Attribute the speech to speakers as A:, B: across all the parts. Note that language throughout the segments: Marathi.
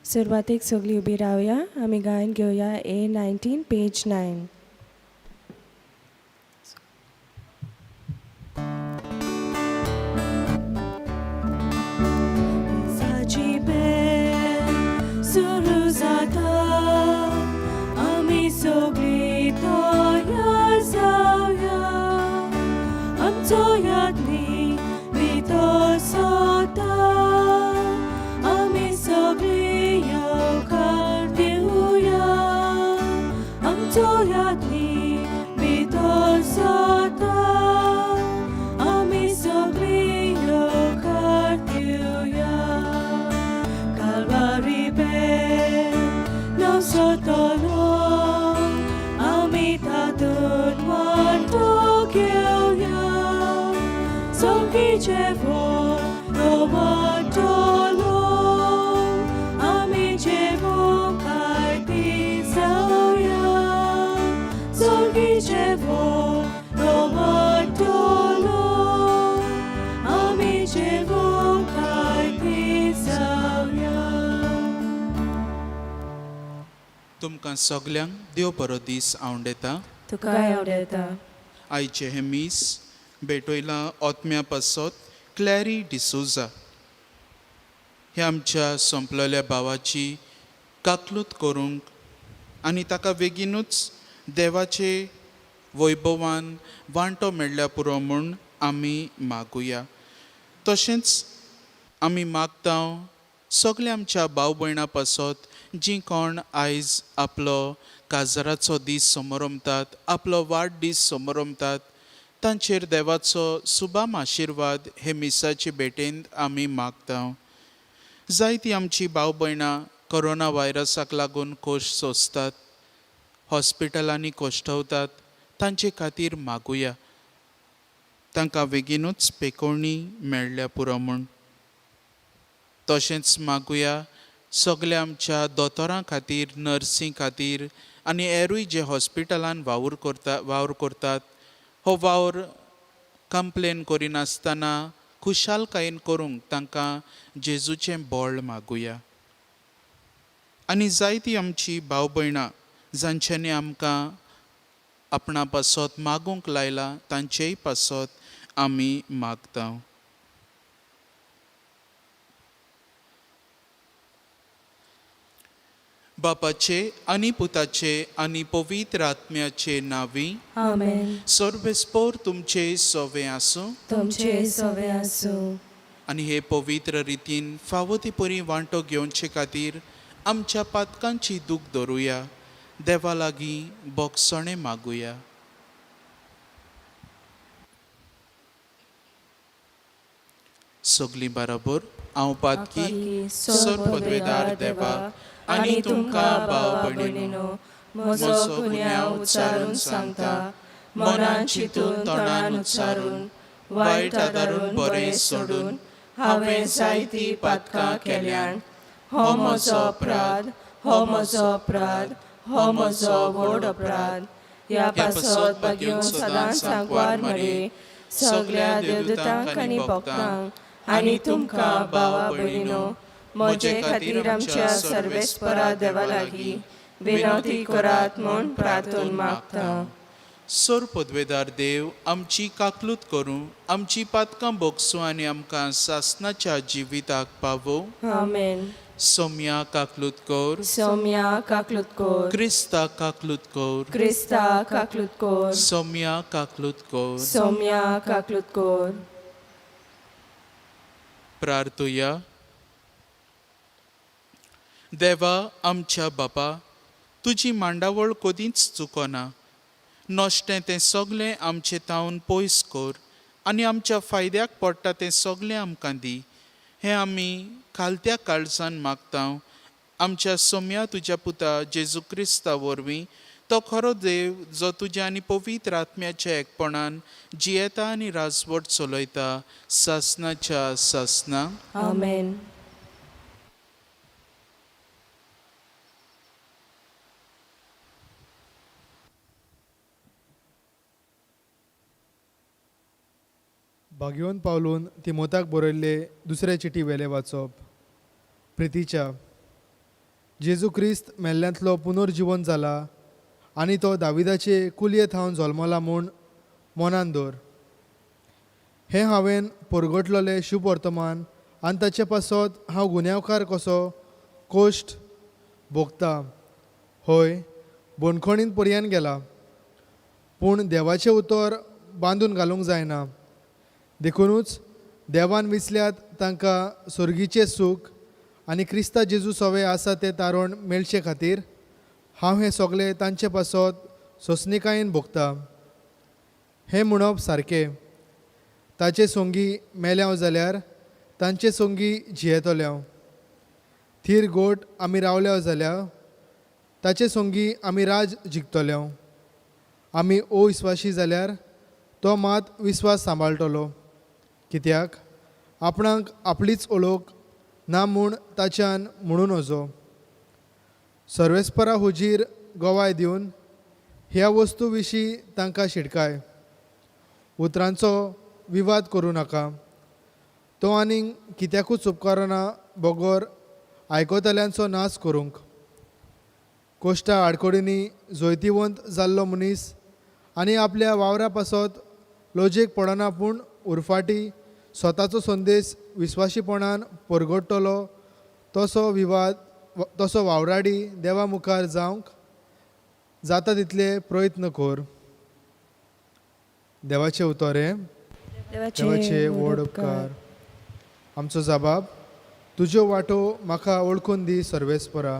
A: सुरवातीक सगळी उभी रावया. आमी गायन घेवया A19 पेज 9. साची बेल सुरू जाता, आमी सगळी तयार जावया. आमचो यादनी भितर सोता, आमी सगळी येवकार दिवया. आमचो यादनी भितर सोता, आमी सगळी येवकार दिवया. Calvary बेल नवसतलो, आमी तातूंत वांटो घेवया. सगळीचे व्हड वांटलो, आमी जेवूंक आयती जावया. सगळीचे व्हड वांटलो, आमी जेवूंक आयती जावया.
B: तुमकां सगल्यांक देव बरो दीस आवडेता.
A: तुकाय आवडटा.
B: आयचे हे मीस भेटयला ओतम्या पासत क्लॅरी डिसोजा. हे आमच्या संपलेल्या भावाची काकलूत करूंक आनी ताका बेगीनूच देवाचे वैभवान वांटो मेळ्ळ्या पुरो म्हूण आमी मागुया. तशेंच आमी मागता सगल्या आमच्या भाव भयणां पासत जीं कोण आयज आपलो काजाराचो दीस समोरमतात, आपलो वाडदीस समोरमतात, तांचेर देवाचो सुबाम आशिर्वाद हे मिसाचे भेटेंत आमी मागता. जायतीं आमचीं भाव भयणां कोरोना व्हायरसाक लागून कोश सोंसतात, हॉस्पिटलांनी कोश्टवतात. तांचे खातीर मागुया तांकां बेगीनूच पेकोवणी मेळ्ळ्या पुरो म्हूण. तशेंच मागुया सगल्या आमच्या दोतोरां खातीर, नर्सी खातीर आनी हेरूय जे हॉस्पिटलान वावर करतात. हो वावर कंप्लेन करिनासतना खुशालकायेन करूंक तांकां जेजूचें बोळ मागुया. आनी जायतीं आमचीं भाव भयणां जांच्यांनी आमकां आपणा पासत मागूंक लायला, तांचेय पासत आमी मागता. बापाचे आनी पुताचे आनी पवित्र आत्म्याचे नांवी.
A: आमेन.
B: सर्वेस्पोर तुमचे सोवे आसूं.
A: तुमचे सवे आसूं.
B: आनी हे पवित्र रितीन फावो ती परी वांटो घेवचे खातीर आमच्या पातकांची दूख धरुया. देवा लागीं बोगसणे मागुया. सगलीं बरोबर हांव पातकी सर पदवेदार देवा आनी तुमकां भाव भयणीनो म्हजो गुन्यांव उच्चारून सांगता. मनान चिंतून तोंडान उच्चारून वायट आदारून बरें सोडून हांवें जायतीं पातकां केल्यान. हो म्हजो अपराध, हो म्हजो अपराध, हो म्हजो व्हड अपराध. ह्या पासत बागेवन सदांच सांकवार मरे सगल्या देवदूतांक आनी भक्तांक आनी तुमकां भावा भयणीनो म्हजे खातीर आमच्या सर्वेस्परा देवा लागीं विनवती करात म्हूण प्रार्थना मागता. सर पदवेदार देव आमची काकलूत करूं, आमची पातकां बोगसूं आनी आमकां सासणाच्या जिविताक पावो.
A: आमेन.
B: सोम्या काकलूत कोर.
A: सौम्या काकलूत कोर.
B: क्रिस्ता काकलूत कोर.
A: क्रिस्ता काकलूत कोर.
B: सोम्या काकलूत कोर.
A: सौम्या काकलूत कोर.
B: प्रार्थुया. देवा आमच्या बापा, तुजी मांडावळ कदींच चुकोना. नोश्टें तें सगलें आमचे तावन पयस कोर आनी आमच्या फायद्याक पडटा तें सगलें आमकां दी. हें आमी खालत्या काळजान मागता आमच्या सोम्या तुज्या पुता जेजू क्रिस्ता वरवीं. तो खरो देव जो तुज्या आनी पवित्र आत्म्याच्या एकपणान जियेता आनी राजवट चलयता सासणाच्या सासना.
A: आमेन.
C: भाग्योन पावलून तिमोथाक बरयल्ले दुसरे चिटी वेले वाचप. प्रितीच्या जेजू क्रिस्त मेल्ल्यांतलो पुनर्जीवन जाला आनी तो दाविदाचे कुलयेंत हांव जल्मला म्हूण मनान दवर. हें हांवें परगटलोलें शुभ वर्तमान आनी ताचे पासत हांव गुन्यांवकार कसो कोश्ट भोगता. हय, बंदखणींत पर्यंत गेला, पूण देवाचें उतर बांदून घालूंक जायना. देखूनच देवान विसल्यात तांकां सर्गीचें सूख आनी क्रिस्ता जेजू सवे आसा तें तारण मेळचे खातीर हांव हें सगळें तांचे पासत सोंसणिकायेन भोगता. हें म्हणप सारकें. ताचे सोंगी मेल्याव जाल्यार तांचे सोंगी जियेतोल्यांव. थीर गोट आमी रावल्याव जाल्यार ताचे सोंगी आमी राज जिखतोल्यांव. आमी अविस्वाशी जाल्यार तो मात विस्वास सांबाळटलो. कित्याक आपणाक आपलीच ओळख ना म्हूण ताच्यान म्हणून वचो. सर्वेस्परा हुजीर गोवाय दिवन ह्या वस्तू विशीं तांकां शिडकाय. उतरांचो विवाद करूं नाका. तो आनीक कित्याकूच उपकारना बोगोर आयकोतल्यांचो नाश करूंक. कोश्टा आडकोडींनी जोयतीवंत जाल्लो मनीस आनी आपल्या वावरा पासत लॉजीक पडना पूण उरफाटी स्वताचो संदेश विस्वाशीपणान परगडटलो तसो वावराडी देवा मुखार जावंक जाता तितले प्रयत्न कर. देवाचें उतोरें. देवाचे व्हड उपकार. आमचो जबाब. तुज्यो वाटो म्हाका वळखून दी सर्वेस्परा.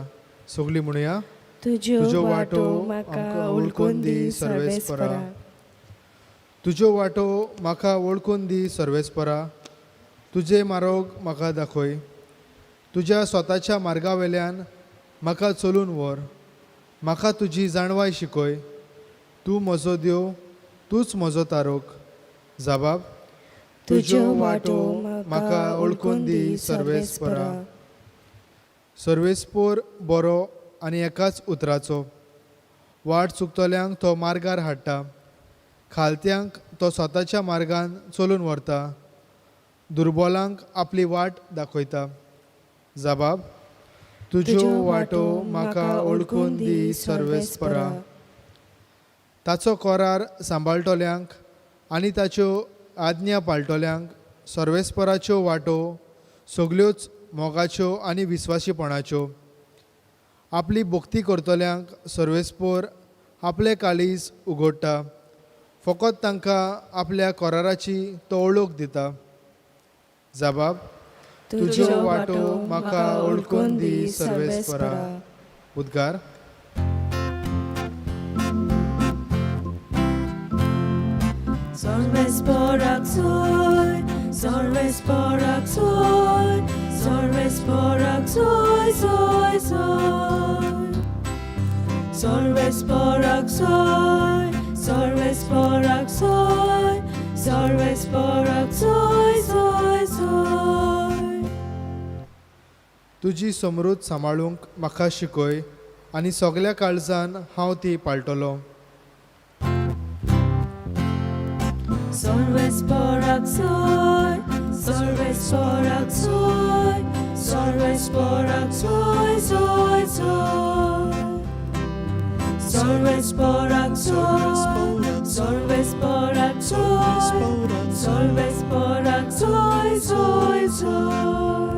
C: सगळीं म्हणुया.
A: तुज्यो वाटो म्हाका वळखून दी सर्वेस्परा.
C: तुज्यो वाटो म्हाका वळखून दी सर्वेस्परा. तुजे मार्ग म्हाका दाखय. तुज्या स्वताच्या मार्गा वेल्यान म्हाका चलून व्हर. म्हाका तुजी जाणवाय शिकय. तूं म्हजो देव, तूंच म्हजो तारोक. जबाब. तुज्यो वाटो म्हाका वळखून दी सर्वेस्परा. सर्वेस्पोर बरो आनी एकाच उतराचो. वाट चुकतल्यांक तो मार्गार हाडटा. खालत्यांक तो स्वताच्या मार्गान चलून व्हरता. दुर्बलांक आपली वाट दाखयता. जबाब. तुज्यो वाटो म्हाका वळखून दी सर्वेस्परा. ताचो कोरार सांबाळटल्यांक आनी ताच्यो आज्ञा पाळटल्यांक सर्वेस्पराच्यो वाटो सगल्योच मोगाच्यो आनी विस्वाशीपणाच्यो. आपली भक्ती करतल्यांक सर्वेस्पोर आपले काळीज उगडटा. फकत तांकां आपल्या कोराराची तो वळख दिता. जबाब. तुज्यो वाटो म्हाका वळखून दी सर्वेस्परा. उद्गार.
A: Sorvesporak soy, sorvesporak soy, sorvesporak soy, soy, soy. Sorvesporak soy, sorvesporak soy, sorvesporak soy, soy, soy.
C: तुजी समृद्ध सांबाळूंक म्हाका शिकय आनी सगल्या काळजान हांव ती पाळटलो.
A: Sorvesporak soy, sorvesporak soy, sorvesporak soy, soy, soy. Sorvesporak soy, sorvesporak soy, sorvesporak soy, soy, soy.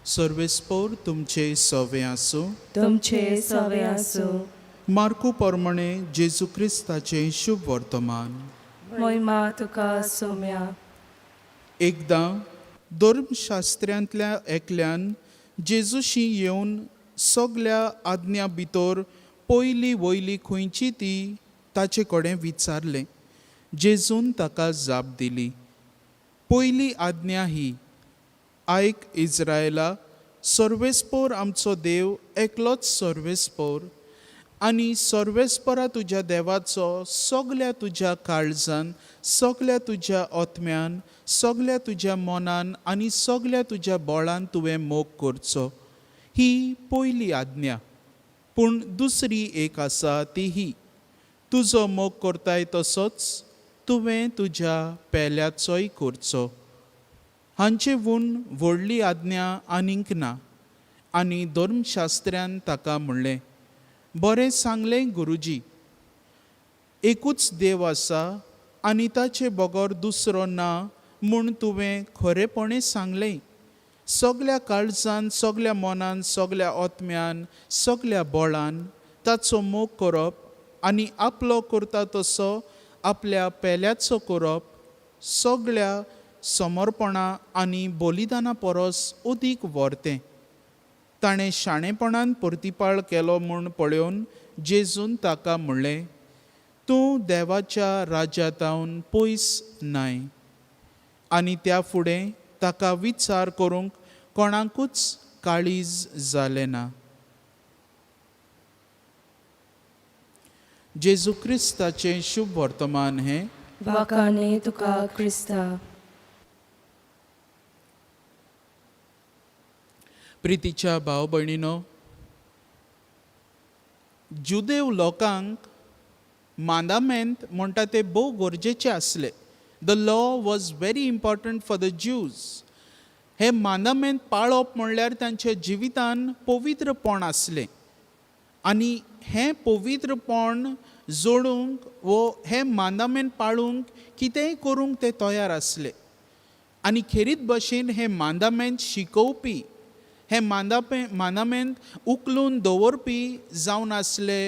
B: सर्वेस्पोर तुमचे सवे आसूं.
A: तुमचे सवे आसूं.
B: मार्कू पोरमणे जेजू क्रिस्ताचे शुभ वर्तमान.
A: महिमा तुका सोम्या.
B: एकदां धर्मशास्त्र्यांतल्या एकल्यान जेजूशी येवन सगल्या आज्ञा भितर पयली वयली खंयची ती ताचे कडेन विचारलें. जेजून ताका जाप दिली. पयली आज्ञा ही, आयक इस्रायेला, सर्वेस्पोर आमचो देव एकलोच सर्वेस्पोर आनी सर्वेस्परा तुज्या देवाचो सगल्या तुज्या काळजान, सगल्या तुज्या ओतम्यान, सगल्या तुज्या मनान आनी सगल्या तुज्या बळान तुवें मोग करचो. ही पयली आज्ञा. पूण दुसरी एक आसा ती ही, तुजो मोग करताय तसोच तुवें तुज्या पेल्याचोय करचो. हांचे वून व्हडली आज्ञा आनीक ना. आनी धर्मशास्त्र्यान ताका म्हणलें, बरें सांगलें गुरुजी, एकूच देव आसा आनी ताचे बगर दुसरो ना म्हूण तुवें खरेपणी सांगलें. सगल्या काळजान, सगल्या मनान, सगल्या आत्म्यान, सगल्या बळान ताचो मोग करप आनी आपलो करता तसो आपल्या पेल्याचो करप सगल्या समर्पणा आनी बलिदाना परस अदीक व्हरतें. ताणें शाणेपणान प्रतिपाळ केलो म्हूण पळोवन जेजून ताका म्हणलें, तूं देवाच्या राज्यांतावन पयस न्हय. आनी त्या फुडें ताका विचार करूंक कोणाकूच काळीज जालें ना. जेजू क्रिस्ताचें शुभ वर्तमान हें.
A: वाकाने तुका क्रिस्ता.
B: प्रितीच्या भाव भयणीनो, जुदेव लोकांक मांदामेंत म्हणटा ते भोव गरजेचे आसले. The law was very important for the ज्यूज. हे मांदामेंत पाळप म्हणल्यार तांच्या जिवितान पवित्रपण आसलें आनी हें पवित्रपण जोडूंक वो हे मांदामेंत पाळूंक कितेंय करूंक ते तयार आसले. आनी खेरीत भाशेन हे मांदामेंत शिकोवपी, हे मांदामेंत उखलून दवरपी जावन आसले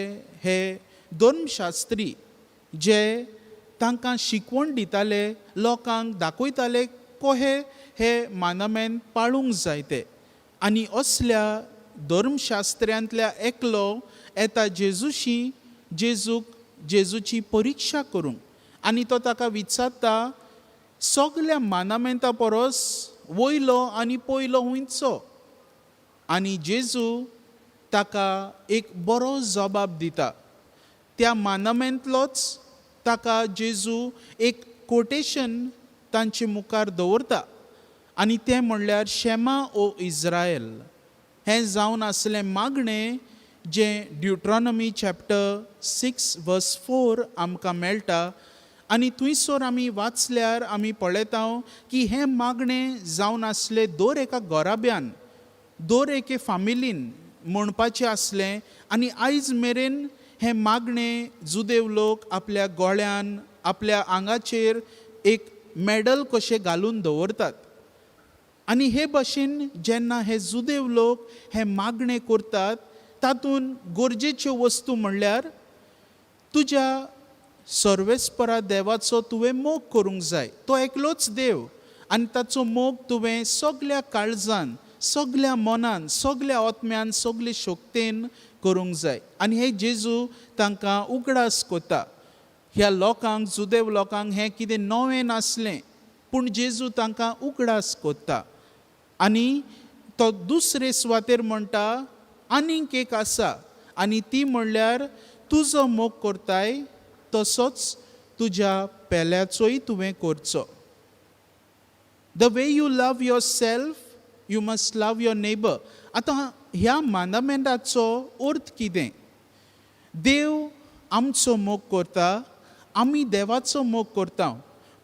B: हे धर्मशास्त्री, जे तांकां शिकवण दिताले, लोकांक दाखयताले कशें हे मांदामेंत पाळूंक जाय ते. आनी असल्या धर्मशास्त्र्यांतल्या एकलो येता जेजूशी, जेजूची परिक्षा करूंक. आनी तो ताका विचारता, सगल्या मांदामेंता परस वयलो आनी पयलो हुंयचो. आनी जेजू ताका एक बरो जबाब दिता. त्या मांदामेंतलोच ताका जेजू एक कोटेशन तांचे मुखार दवरता आनी तें म्हणल्यार शेमा ओ इज्रायल. हें जावन आसलें मागणें जें ड्युट्रॉनॉमी चॅप्टर 6 वर्स 4 आमकां मेळटा. आनी थंयसर आमी वाचल्यार आमी पळयता की हें मागणें जावन आसलें दर एका घोराब्यान, दर एके फामिलीन म्हणपाचें आसलें. आनी आयज मेरेन हें मागणें जुदेव लोक आपल्या गोळ्यान, आपल्या आंगाचेर एक मॅडल कशें घालून दवरतात. आनी हे भाशेन जेन्ना हे जुदेव लोक हे मागणें करतात, तातूंत गरजेच्यो वस्तू म्हणल्यार तुज्या सर्वेस्परा देवाचो तुवें मोग करूंक जाय. तो एकलोच देव आनी ताचो मोग तुवें सगल्या काळजान, सगल्या मनान, सगल्या आत्म्यान, सगले शक्तीन करूंक जाय. आनी हे जेजू तांकां उगडास कोता. ह्या लोकांक, जुदेव लोकांक हें कितें नवें नासलें, पूण जेजू तांकां उगडास कोता. आनी तो दुसरे सुवातेर म्हणटा, आनीक एक आसा, आनी ती म्हणल्यार तुजो मोग करताय तसोच तुज्या पेल्याचोय तुवें करचो. The way you love your self, you must love your neighbour. आतां ह्या मांदामेंटाचो अर्थ कितें? देव आमचो मोग करता, आमी देवाचो मोग करता.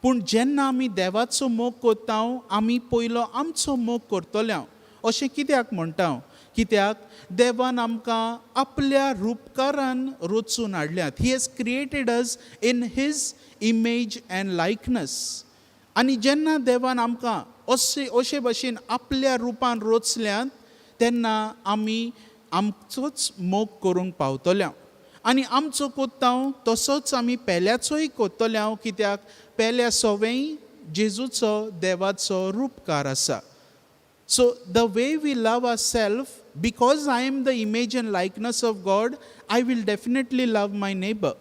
B: पूण जेन्ना आमी देवाचो मोग करता, आमी पयलो आमचो मोग करतले. अशें कित्याक म्हणटा? कित्याक देवान आमकां आपल्या रुपकारान रचून हाडल्यात. He has created us in his image and likeness. आनी जेन्ना देवान आमकां अशे भाशेन आपल्या रुपान रचल्यात, तेन्ना आमी आमचोच मोग करूंक पावतल्या. आनी आमचो कोत्ता तसोच आमी पेल्याचोय कोत्तल्या. कित्याक पेल्या सोवेय जेजूचो, देवाचो रूपकार आसा. So the way we love ourselves, because I am the image and likeness of God, I will definitely love my neighbor.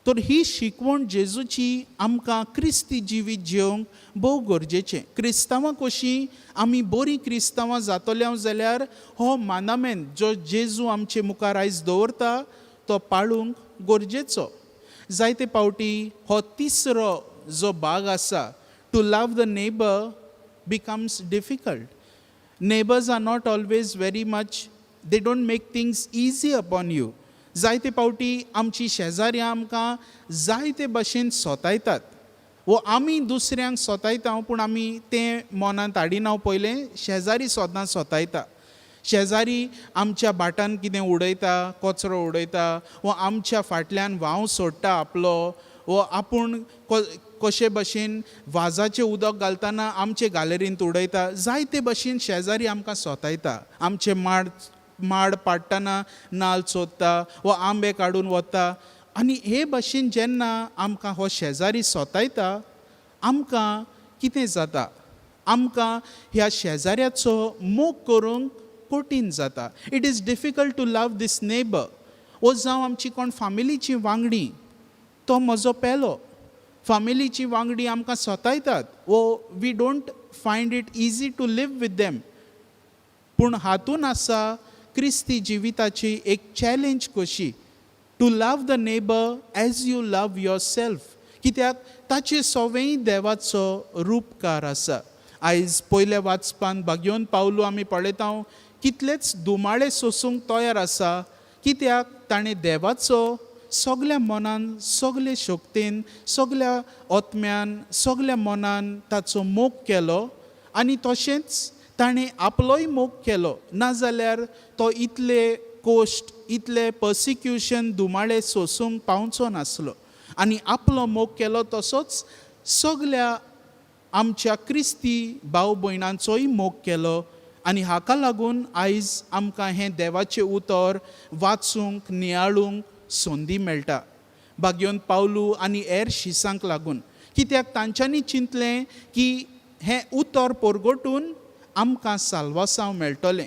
B: तर ही शिकवण जेजूची आमकां क्रिस्ती जिवीत जिवंक भोव गरजेचें. क्रिस्तांवां कशीं आमी बरीं क्रिस्तांवां जातल्या जाल्यार हो मांदामेंत जो जेजू आमचे मुखार आयज दवरता तो पाळूंक गरजेचो. जायते पावटी हो तिसरो जो भाग आसा, to love the neighbour, becomes difficult. Neighbors are not always very much, they don't make things easy upon you. जायते पावटी आमची शेजारी आमकां जायते भाशेन सोतायतात, वो आमी दुसऱ्यांक सोतायता, पूण आमी तें मनांत हाडिना. पयलें शेजारी सोदां सोतायता. शेजारी आमच्या बाटान कितें उडयता, कचरो उडयता, वा आमच्या फाटल्यान व्हांव सोडटा आपलो, वा आपूण कशे भशेन वाजाचें उदक घालतना आमचे गालेरींत उडयता, जायते भशेन शेजारी आमकां सोतायता. आमचे माड पाडटना नाल्ल चोदता वा आंबे काडून वता. आनी हे भशेन जेन्ना आमकां हो शेजारी सोतायता, आमकां कितें जाता? आमकां ह्या शेजाऱ्याचो मोग करूंक कठीण जाता. It is difficult to love these neighbour. वो जावं आमची कोण फामिलीची वांगडी, तो म्हजो पेलो, फामिलीची वांगडी आमकां सोतायतात, वो we don't find it easy to live with them. पूण हातून आसा क्रिस्ती जिविताची एक चॅलेंज कशी, to love the neighbour as you love your self. कित्याक ताचे सवय देवाचो रूपकार आसा. आयज पयल्या वाचपान भाग्योन पावलो आमी पळयता कितलेच दुमाळे सोसूंक तयार आसा, कित्याक ताणें देवाचो सगल्या मनान, सगले शक्तीन, सगल्या ओतम्यान, सगल्या मनान ताचो मोग केलो. आनी तशेंच ताणें आपलोय मोग केलो. नाजाल्यार तो इतले कोश्ट, इतले पर्सिक्युशन, दुमाळे सोसूंक पावचो नासलो. आनी आपलो मोग केलो तसोच सगल्या आमच्या क्रिस्ती भाव भयणांचोय मोग केलो. आनी हाका लागून आयज आमकां हें देवाचें उतर वाचूंक, नियाळूंक संदी मेळटा. भाग्योन पावलू आनी हेर शिसांक लागून, कित्याक तांच्यांनी चिंतलें की हें उतर परगटून आमकां साल्वासांव मेळटलें.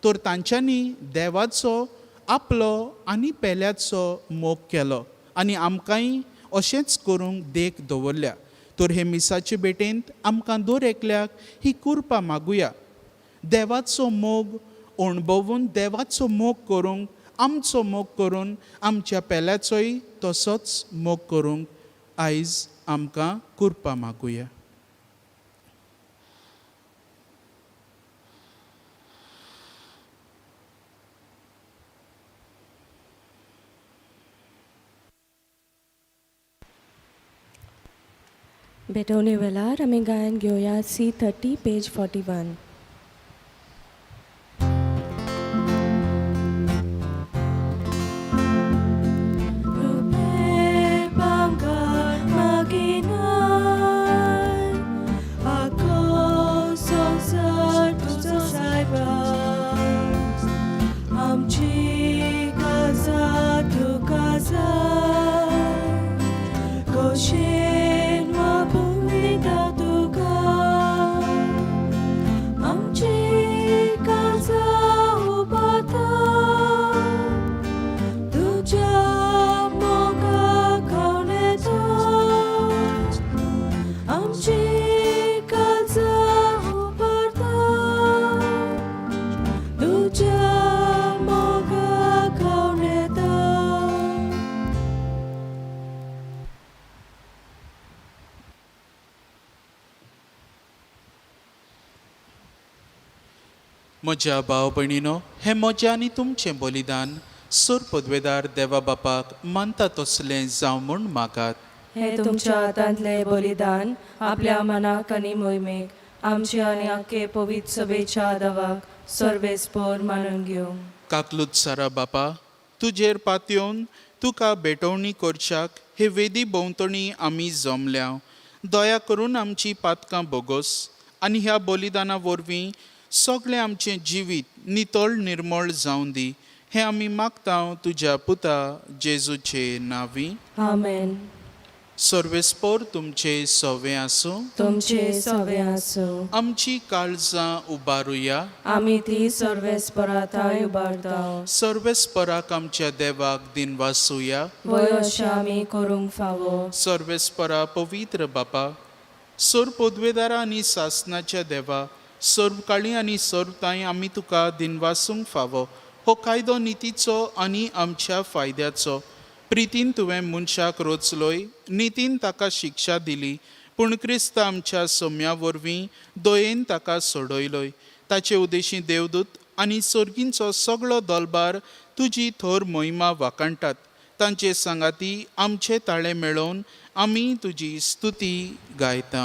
B: तर तांच्यांनी देवाचो, आपलो आनी पेल्याचो मोग केलो. आनी आमकांय अशेंच करूंक देख दवरल्या. तर हे मिसाचे भेटेंत आमकां दर एकल्याक ही कृपा मागुया. देवाचो मोग अणभवून, देवाचो मोग करूंक, आमचो मोग करून आमच्या पेल्याचोय तसोच मोग करूंक आयज आमकां कृपा मागुया.
A: भेटवणे वेळार आमी गायन घेवया C30 पेज 41.
B: म्हज्या भाव भयणीनो, हें म्हजें आनी तुमचें बलिदान सूर पदवेदार देवा बापाक मानता तसलें जावं म्हूण मागात.
D: हे तुमच्या हातांतले बलिदान आपल्या मनाक आनी मोहिमेक आमचे आनी आख्खे पवित्र सभेच्या आदावाक सर्वेस्पर मानून घेवंक.
B: काकलूत सारा बापा, तुजेर पातयेवन तुका भेटवणी करच्याक हे वेदी भोंवतणी आमी जमल्या. दया करून आमची पातकां बोगोस आनी ह्या बलिदाना वरवीं सगळें आमचें जिवीत नितळ निर्मळ जावं दी. हें आमी मागता तुज्या पुता जेजूचे नांवी.
D: आमेन.
B: सर्वेस्पर तुमचे सवे आसूं.
D: तुमचे सवे आसूं.
B: आमची काळजां उबारुया.
D: आमी ती सर्वेस्पराताय उबारता.
B: सर्वेस्पराक आमच्या देवाक दिनवासुया.
D: वय अशें आमी करूंक फावो.
B: सर्वेस्परा पवित्र बापा, सोर पदवेदारा आनी सासणाच्या देवा, सर्वकाळी आनी सर्वताय आमी तुका दिनवासूंक फावो. हो कायदो नितीचो आनी आमच्या फायद्याचो. प्रितीन तुवें मनशाक रोचलोय, नितीन ताका शिक्षा दिली, पूण क्रिस्त आमच्या सोम्या वरवीं दयेन ताका सोडयलोय. ताचे उदेशी देवदूत आनी सर्गींचो सगळो दलबार तुजी थोर मोहिमा वाकाणटात. तांचे सांगाती आमचे ताळे मेळोवन आमी तुजी स्तुती गायता.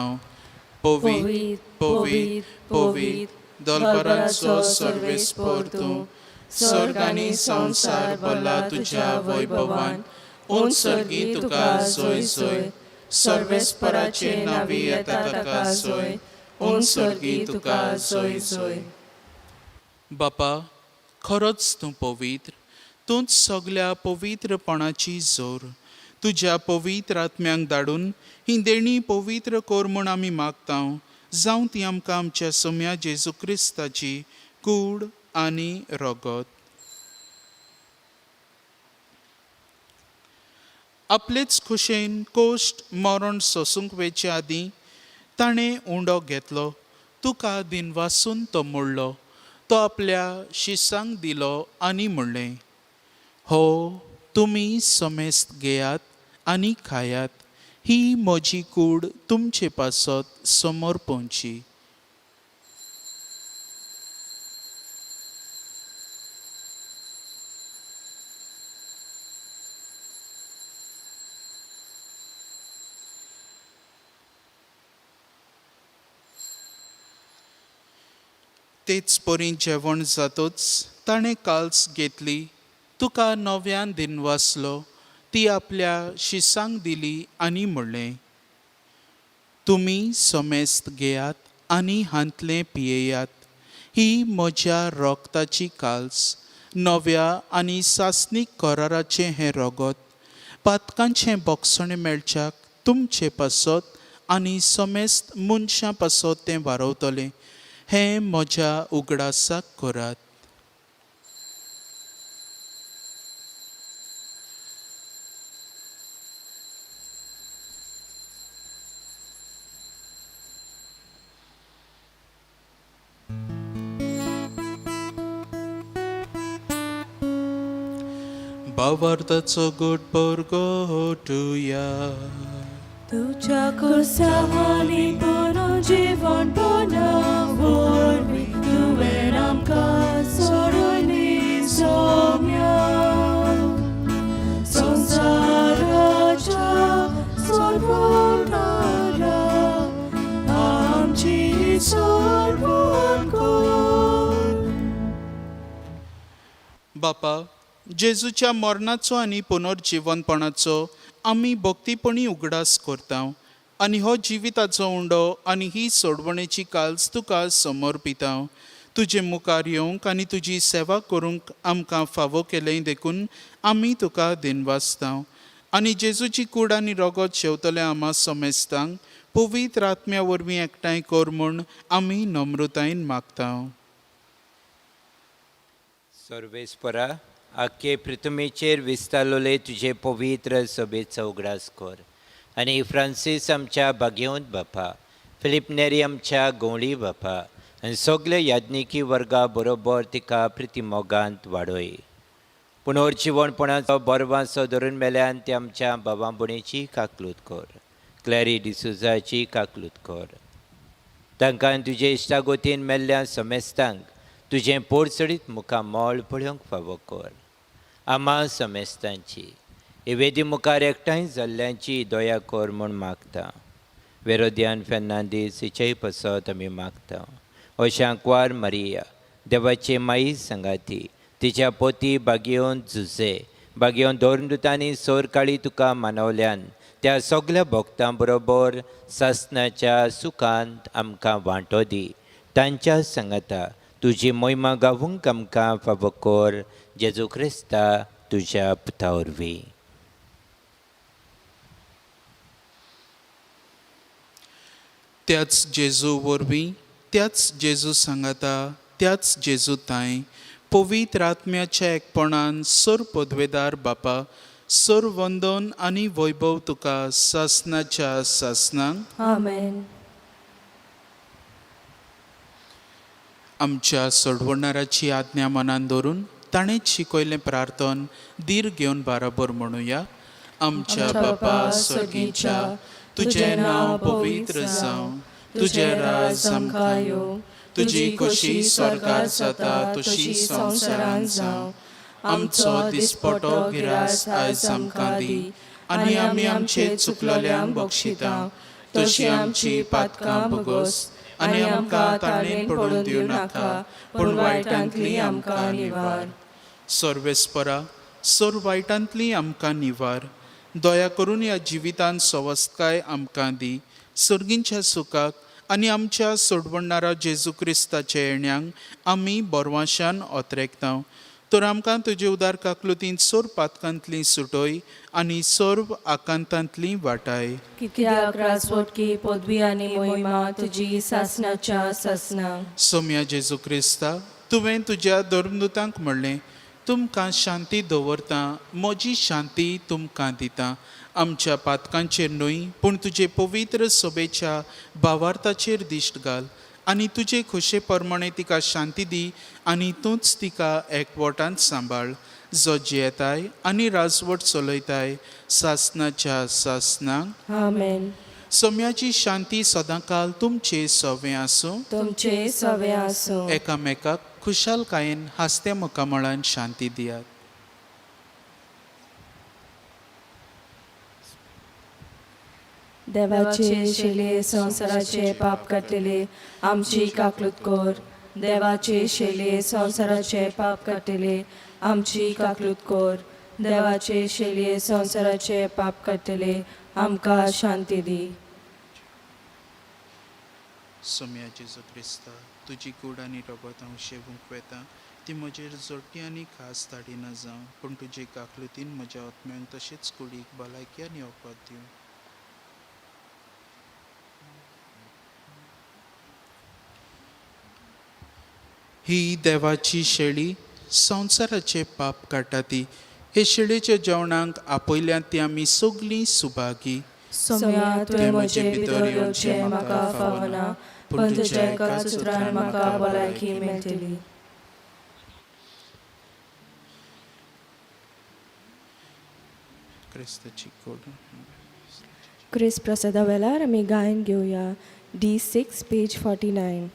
B: पवित्र, पवित्र, पवित्र, दोलपराचो सर्वेस्पोर तूं स्वर्ग आनी संवसार भरला तुज्या वैभवान सर्गी तुका सोय सोय सर्वेस्पराचे नावी येता ताका सोय सर्गी तुका सोय सोय बापा खरोच तूं पवित्र तूंच सगळ्या पवित्रपणाची जोर तुज्या पवित्र आत्म्यांक धाडून ही देणी पवित्र कोर म्हूण आमी मागतां जावं ती आमकां आमच्या सोम्या जेजू क्रिस्ताची कूड आनी रगत आपलेच खुशेन कोश्ट मरण सोसूंक वेचे आदीं ताणें उंडो घेतलो तुका दिनवासून तो मोडलो तो आपल्या शिसांक दिलो आनी म्हणलें हो तुमी समेस्त घेयात आनी खायात ही म्हजी कूड तुमचे पासत समोर पोवची तेच परी जेवण जातूच ताणें काल्स घेतली तुका नव्यान दिनवासलो ती आपल्या शिसांक दिली आनी म्हणलें तुमी समेस्त घेयात आनी हांतलें पियेयात ही म्हज्या रोगताची काल्स नव्या आनी सासनीक कराराचें हें रगत पातकांचें बोगसणें मेळच्याक तुमचे पासत आनी समेस्त मनशां पासत तें वारवतलें हें म्हज्या उगडासाक करात भावार्थाचो गोड पोरगो तुया
D: तुझ्या कुर्सावानी पोनो जीवन पोनावरवी तुवें आमकां सोडून सोम्या संवसाराच्या सर्वोटारा आमची सोडवण कर
B: बापा जेजूच्या मरणाचो आनी पुनर्जीवनपणाचो आमी भक्तीपणी उगडास करता आनी हो जिविताचो उंडो आनी ही सोडवणेची काल्स तुका समर्पिता तुजे मुखार येवंक आनी तुजी सेवा करूंक आमकां फावो केलें देखून आमी तुका दिनवासता आनी जेजूची कूड आनी रगत शेवतले आमा समेस्तांक पवित्र आत्म्या वरवीं एकठांय कर म्हूण आमी नम्रतायेन मागता
E: सर्वेस्परा आख्खे पृथ्वीचेर विस्तारलोले तुझे पवित्र सभेचो उगडास कर आनी फ्रांसीस आमच्या भाग्यवंत बापा फिलीप नेरी आमच्या गवळी बापा आनी सगळे याज्ञिकी वर्गा बरोबर तिका प्रितीमोगांत वाडय पुनर्जीवणपणाचो बरवांसो धरून मेल्यान ते आमच्या भावा भणेची काकलूत कर क्लॅरी डिसुजाची काकलूत कर तांकां तुजे इश्टागोतीन मेल्ल्या समेस्तांक तुजें पोरचडीत मुखार मोळ पळोवंक फावो कर आमा समेस्तांची इवेदी मुखार एकठांय जाल्ल्यांची दया कर म्हूण मागता वेरोदियान फेर्नांदीस हिचेय पासत आमी मागता ओशांकवार मारिया देवाचे माई संगाती तिच्या पोती भाग्यवंत जुजे भाग्यवंत दोरदुतांनी सोर काळी तुका मानवल्यान त्या सगळ्या भक्तां बरोबर सासणाच्या सुखांत आमकां वांटो दी तांच्या संगता तुजी मोहिमा गावूंक आमकां फावो कर जेजू क्रिस्ता तुज्या पुता वरवीं
B: त्याच जेजू वरवीं त्याच जेजू सांगाता त्याच जेजू ताय पवित्र आत्म्याच्या एकपणान सर पदवेदार बापा सर वंदन आनी वैभव तुका सासणाच्या सासणांक
D: आमेन
B: आमच्या सोडवणाराची आज्ञा मनान दवरून ताणेंच शिकयलें प्रार्थन धीर घेवन बाराबर म्हणुया आमच्या बापा सर्गीच्या तुजें नांव पवित्र जावं तुजें राज आमकां येवं तुजी कशी स्वर्गार जाता तशी संवसारांत जावं आमचो दिसपटो गिरास आयज आमकां दी आनी आमी आमचे चुकलोल्यांक बक्षिता तशी आमची पातकां भोगोस आनी आमकां ताळणेन पडून दिवं नाका, पूण वायटांतली आमकां निवार. सर्वेस्परा, सोर वायटांतली आमकां निवार. दया करून ह्या जिवितांत सवस्तकाय आमकां दी. सर्गींच्या सुखाक आनी आमच्या सोडवणारा जेजू क्रिस्ताचे येण्याक आमी बोरवाशान ओतरेकतांव. तर आमकां तुजे उदार काकलुतीन सोर पातकांतली सुटोय आनी सोर्व आकांतांतली वाटाय.
D: कित्याक राजवटकी पदवी आनी मोहिमा तुजी सासणाच्या सासना.
B: सोम्या जेजू क्रिस्ता, तुवें तुज्या धर्मदुतांक म्हणलें, तुमकां शांती दवरता, म्हजी शांती तुमकां दिता. आमच्या पातकांचेर न्हय, पूण तुजे पवित्र सोबेच्या भावार्थाचेर दिश्ट घाल आनी तुजे खोशे प्रमाणे तिका शांती दी आनी तूंच तिका एकवटांत सांबाळ. जो जियेताय आनी राजवट चलयताय सासणाच्या सासनाक.
D: आमेन.
B: सोम्याची शांती सदांकाल तुमचे सवे आसूं.
D: तुमचे सवे आसूं.
B: एकामेकाक खुशालकायेन हास्ते मुखामळान शांती दियात.
D: देवाचे शेले संसाराचे पाप काडलेले आमची काकलूत कोर. देवाचे शेले संसाराचे पाप काडलेले आमची काकलूत कोर. देवाचे शेले संसाराचे पाप काडलेले आमकां शांती दी.
B: सोम्या जेजू क्रिस्ता, तुजी कूड आनी रगत हांव शेवूंक वेता, ती म्हजेर जोडटी आनी खास ताडी न जावं, पूण तुजे काकलुतीन म्हज्या आत्म्यांक तशेंच कुडीक भलायकी आनी ओपात दिवं. ही देवाची शेळी संवसाराचे पाप काडटा ती. हे शेळेच्या जेवणाक आपयल्यांत ती आमी सगलीं सुभागी.
D: सोम्या तुवें म्हजे भितर येवचें म्हाका फावना, पण तुज्या एका सुत्रान म्हाका भलायकी मेळटली.
B: क्रिस्ताची कूड.
A: क्रिस प्रसादा वेळार आमी गायन घेवया D6 पेज 49.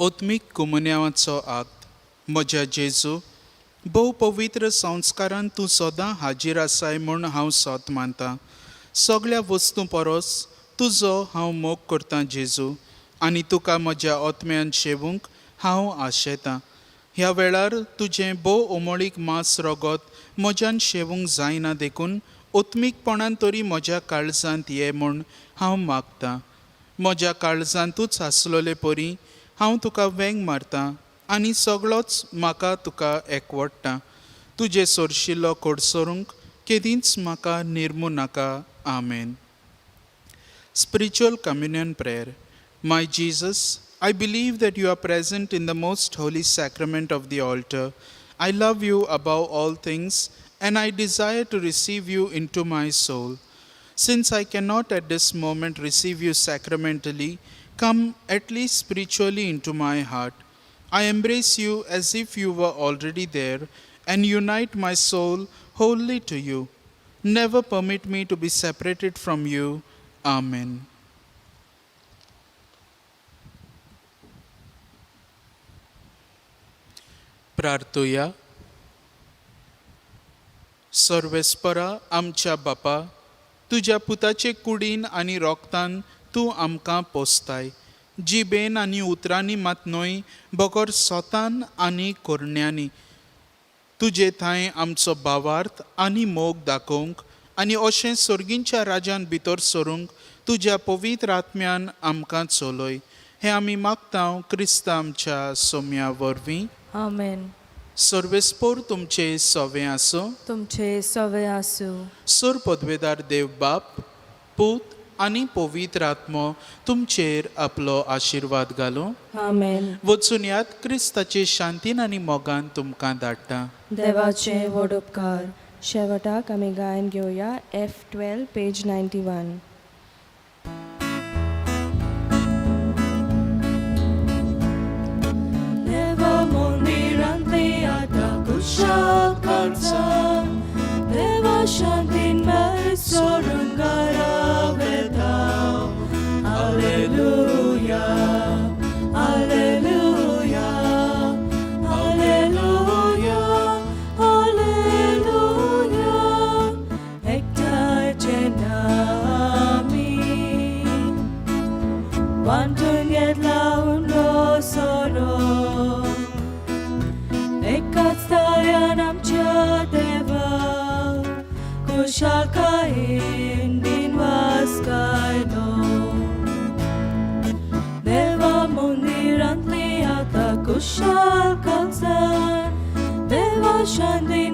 B: ओत्मीक कुमन्यावाचो आक्त. म्हज्या जेजू, भोव पवित्र संस्कारान तूं सदां हाजीर आसाय म्हूण हांव सोत मानतां. सगळ्या वस्तू परस तुजो हांव मोग करतां जेजू, आनी तुका म्हज्या ओत्म्यान शेवूंक हांव आशेतां. ह्या वेळार तुजें भोव ओमळीक मांस रगत म्हज्यान शेवूंक जायना देखून ओत्मीकपणान तरी म्हज्या काळजांत ये म्हूण हांव मागतां. म्हज्या काळजांतूच आसलोले परी हांव तुका वेंग मारतां आनी सगळोच म्हाका तुका एकवडटा. तुजे सोरशिल्लो कोडसोरूंक केदींच म्हाका निर्मू नाका. आमेन. Spiritual Communion Prayer. My Jesus, I believe that you are present in the most holy sacrament of the altar. I love you above all things, and I desire to receive you into my soul. Since I cannot at this moment receive you sacramentally, come at least spiritually into my heart. I embrace you as if you were already there, and unite my soul wholly to you. Never permit me to be separated from you. Amen. प्रार्थुया. सर्वेस्परा आमच्या बापा, तुज्या पुताचे कुडीन आनी रोगतान तूं आमकां पोसताय. जिबेन आनी उतरांनी मात न्हय, बगर सोतान आनी कोरण्यांनी. तुजे थंय आमचो भावार्थ आनी मोग दाखोवंक आनी अशें सोर्गींच्या राज्यान भितर सरूंक तुज्या पवित्र आत्म्यान आमकां चलय. हें आमी मागतांव क्रिस्त आमच्या सोम्या वरवीं.
D: आमेन.
B: सर्वेस्पोर तुमचे सवे आसूं.
D: तुमचे सवे आसूं.
B: सुर पदवेदार देव बाप, पूत आनी पवित्र आत्मो तुमचेर आपलो आशिर्वाद घालूं.
D: आमेन.
B: वचून यात क्रिस्ताचे शांतीन आनी मोगान तुमकां धाडटा.
D: देवाचे व्हड उपकार.
A: शेवटाक आमी गायन घेवया F12 पेज 91.
D: देवा मंदिरांतली आतां कुशाल काळजा. देवा शांतीन मेळ सोडून घरा हालेलुया, हालेलुया, हालेलुया, हालेलुया. एकठांयचे आमी वांटून घेतला उंडो सोरो. एकाच तळ्यान आमच्या देवा कुशालकायेन दिनवास कायलो. देवा मंदिरांतली आतां कुशाल काळजान. देवा शांती